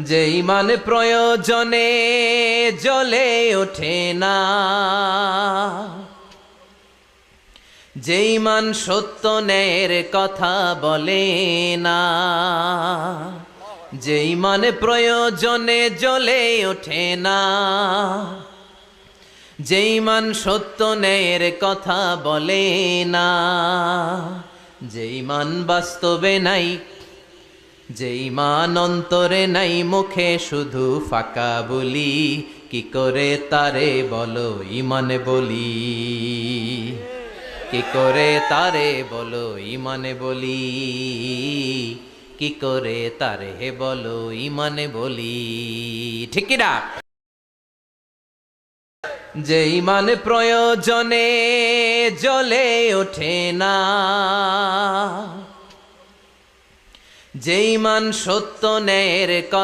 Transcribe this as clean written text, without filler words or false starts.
যে ইমান প্রয়োজনে জ্বলে ওঠে না, যে ইমান সত্য ন্যায়ের কথা বলে না, যে ইমান প্রয়োজনে জ্বলে ওঠে না, যে ইমান সত্য ন্যায়ের কথা বলে না, যে ইমান বাস্তবে নাই, যে ইমান অন্তরে নাই, মুখে শুধু ফাঁকা বলি, কি করে তারে বলো ইমানে বলি, কি করে তারে বলো ইমানে বলি, কি করে তারে বলো ইমানে বলি, ঠিক কি না? যে ইমান প্রয়োজনে জ্বলে ওঠে না, যে ইমান সত্য ন্যায়ের